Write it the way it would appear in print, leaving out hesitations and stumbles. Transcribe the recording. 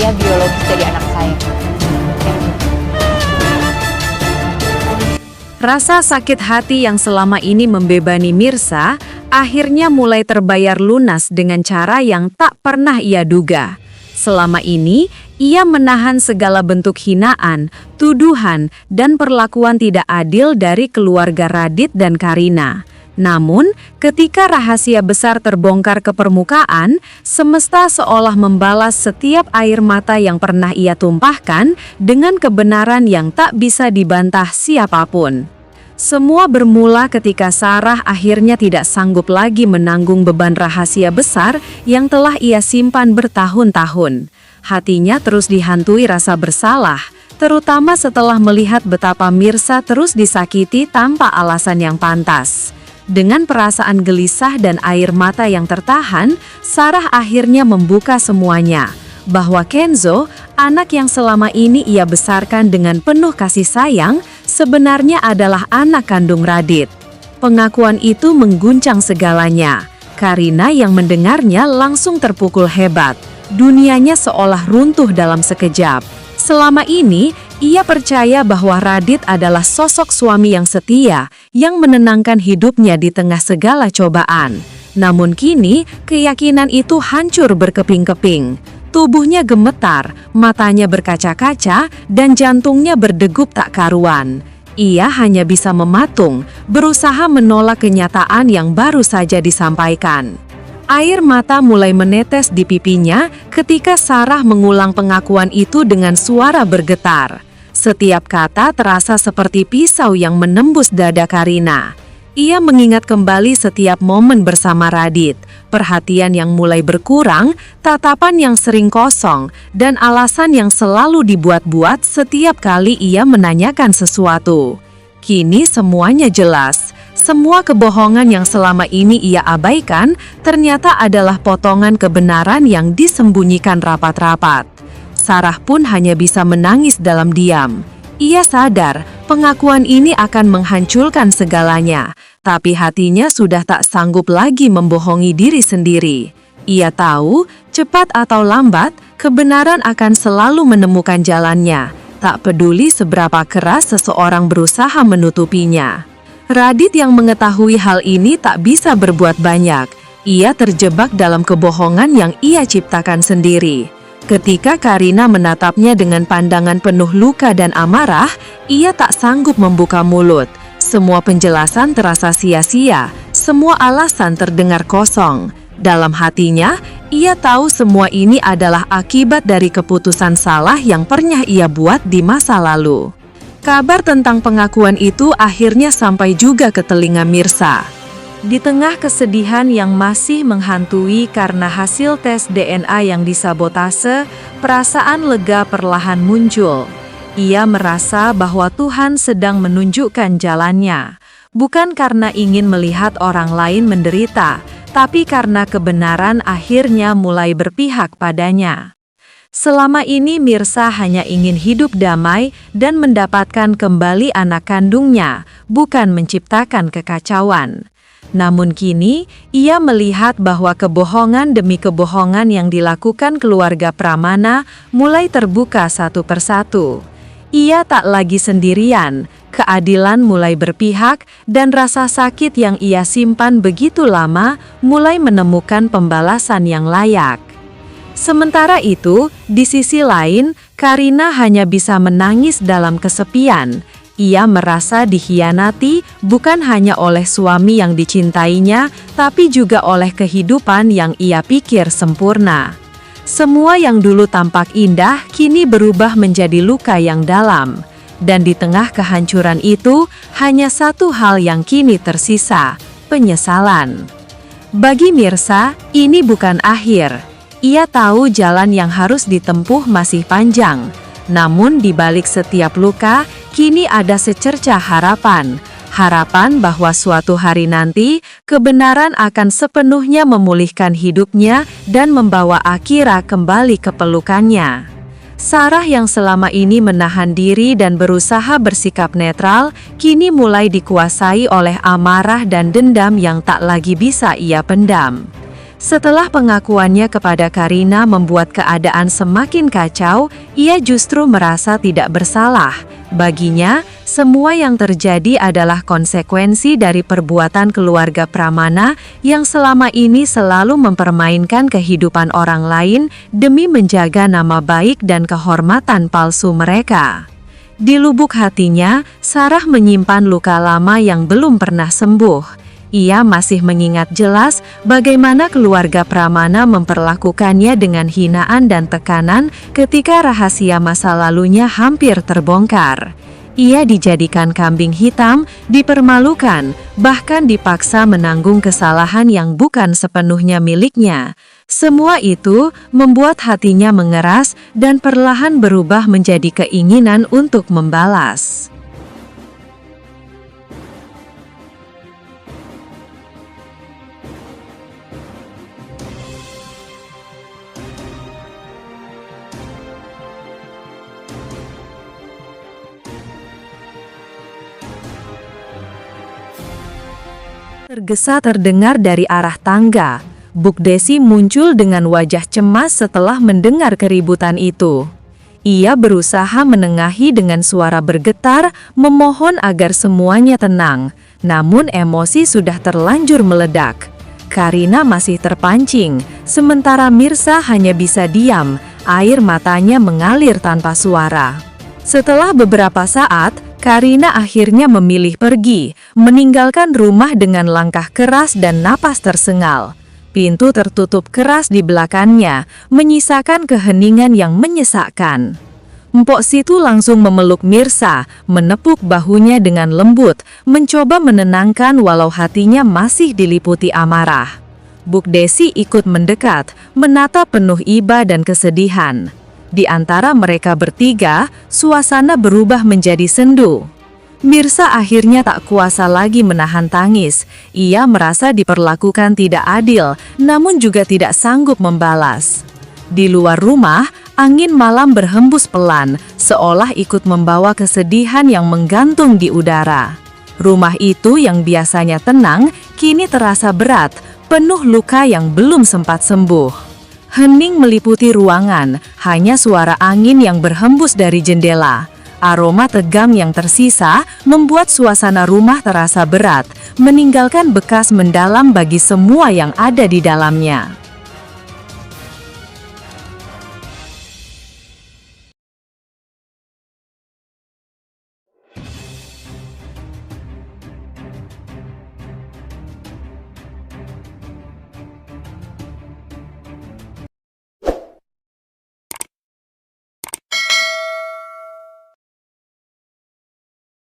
ayah biologis dari anak saya. Rasa sakit hati yang selama ini membebani Mirsa akhirnya mulai terbayar lunas dengan cara yang tak pernah ia duga. Selama ini, ia menahan segala bentuk hinaan, tuduhan, dan perlakuan tidak adil dari keluarga Radit dan Karina. Namun, ketika rahasia besar terbongkar ke permukaan, semesta seolah membalas setiap air mata yang pernah ia tumpahkan dengan kebenaran yang tak bisa dibantah siapapun. Semua bermula ketika Sarah akhirnya tidak sanggup lagi menanggung beban rahasia besar yang telah ia simpan bertahun-tahun. Hatinya terus dihantui rasa bersalah, terutama setelah melihat betapa Mirsa terus disakiti tanpa alasan yang pantas. Dengan perasaan gelisah dan air mata yang tertahan, Sarah akhirnya membuka semuanya. Bahwa Kenzo, anak yang selama ini ia besarkan dengan penuh kasih sayang, sebenarnya adalah anak kandung Radit. Pengakuan itu mengguncang segalanya. Karina yang mendengarnya langsung terpukul hebat. Dunianya seolah runtuh dalam sekejap. Selama ini, ia percaya bahwa Radit adalah sosok suami yang setia, yang menenangkan hidupnya di tengah segala cobaan. Namun kini, keyakinan itu hancur berkeping-keping. Tubuhnya gemetar, matanya berkaca-kaca, dan jantungnya berdegup tak karuan. Ia hanya bisa mematung, berusaha menolak kenyataan yang baru saja disampaikan. Air mata mulai menetes di pipinya ketika Sarah mengulang pengakuan itu dengan suara bergetar. Setiap kata terasa seperti pisau yang menembus dada Karina. Ia mengingat kembali setiap momen bersama Radit, perhatian yang mulai berkurang, tatapan yang sering kosong, dan alasan yang selalu dibuat-buat setiap kali ia menanyakan sesuatu. Kini semuanya jelas. Semua kebohongan yang selama ini ia abaikan ternyata adalah potongan kebenaran yang disembunyikan rapat-rapat. Sarah pun hanya bisa menangis dalam diam. Ia sadar pengakuan ini akan menghancurkan segalanya, tapi hatinya sudah tak sanggup lagi membohongi diri sendiri. Ia tahu, cepat atau lambat, kebenaran akan selalu menemukan jalannya, tak peduli seberapa keras seseorang berusaha menutupinya. Radit yang mengetahui hal ini tak bisa berbuat banyak. Ia terjebak dalam kebohongan yang ia ciptakan sendiri. Ketika Karina menatapnya dengan pandangan penuh luka dan amarah, ia tak sanggup membuka mulut. Semua penjelasan terasa sia-sia, semua alasan terdengar kosong. Dalam hatinya, ia tahu semua ini adalah akibat dari keputusan salah yang pernah ia buat di masa lalu. Kabar tentang pengakuan itu akhirnya sampai juga ke telinga Mirsa. Di tengah kesedihan yang masih menghantui karena hasil tes DNA yang disabotase, perasaan lega perlahan muncul. Ia merasa bahwa Tuhan sedang menunjukkan jalannya, bukan karena ingin melihat orang lain menderita, tapi karena kebenaran akhirnya mulai berpihak padanya. Selama ini Mirsa hanya ingin hidup damai dan mendapatkan kembali anak kandungnya, bukan menciptakan kekacauan. Namun kini, ia melihat bahwa kebohongan demi kebohongan yang dilakukan keluarga Pramana mulai terbuka satu persatu. Ia tak lagi sendirian, keadilan mulai berpihak, dan rasa sakit yang ia simpan begitu lama mulai menemukan pembalasan yang layak. Sementara itu, di sisi lain, Karina hanya bisa menangis dalam kesepian. Ia merasa dikhianati bukan hanya oleh suami yang dicintainya, tapi juga oleh kehidupan yang ia pikir sempurna. Semua yang dulu tampak indah kini berubah menjadi luka yang dalam. Dan di tengah kehancuran itu, hanya satu hal yang kini tersisa, penyesalan. Bagi Mirsa, ini bukan akhir. Ia tahu jalan yang harus ditempuh masih panjang. Namun di balik setiap luka, kini ada secercah harapan. Harapan bahwa suatu hari nanti, kebenaran akan sepenuhnya memulihkan hidupnya dan membawa Akira kembali ke pelukannya. Sarah yang selama ini menahan diri dan berusaha bersikap netral, kini mulai dikuasai oleh amarah dan dendam yang tak lagi bisa ia pendam. Setelah pengakuannya kepada Karina membuat keadaan semakin kacau, ia justru merasa tidak bersalah. Baginya, semua yang terjadi adalah konsekuensi dari perbuatan keluarga Pramana yang selama ini selalu mempermainkan kehidupan orang lain demi menjaga nama baik dan kehormatan palsu mereka. Di lubuk hatinya, Sarah menyimpan luka lama yang belum pernah sembuh. Ia masih mengingat jelas bagaimana keluarga Pramana memperlakukannya dengan hinaan dan tekanan ketika rahasia masa lalunya hampir terbongkar. Ia dijadikan kambing hitam, dipermalukan, bahkan dipaksa menanggung kesalahan yang bukan sepenuhnya miliknya. Semua itu membuat hatinya mengeras dan perlahan berubah menjadi keinginan untuk membalas. Tergesa terdengar dari arah tangga. Buk Desi muncul dengan wajah cemas setelah mendengar keributan itu. Ia berusaha menengahi dengan suara bergetar, memohon agar semuanya tenang. Namun emosi sudah terlanjur meledak. Karina masih terpancing, sementara Mirsa hanya bisa diam, air matanya mengalir tanpa suara. Setelah beberapa saat, Karina akhirnya memilih pergi, meninggalkan rumah dengan langkah keras dan napas tersengal. Pintu tertutup keras di belakangnya, menyisakan keheningan yang menyesakkan. Mpok Situ langsung memeluk Mirsa, menepuk bahunya dengan lembut, mencoba menenangkan walau hatinya masih diliputi amarah. Buk Desi ikut mendekat, menatap penuh iba dan kesedihan. Di antara mereka bertiga, suasana berubah menjadi sendu. Mirsa akhirnya tak kuasa lagi menahan tangis. Ia merasa diperlakukan tidak adil, namun juga tidak sanggup membalas. Di luar rumah, angin malam berhembus pelan, seolah ikut membawa kesedihan yang menggantung di udara. Rumah itu yang biasanya tenang, kini terasa berat, penuh luka yang belum sempat sembuh. Hening meliputi ruangan, hanya suara angin yang berhembus dari jendela. Aroma tegang yang tersisa membuat suasana rumah terasa berat, meninggalkan bekas mendalam bagi semua yang ada di dalamnya.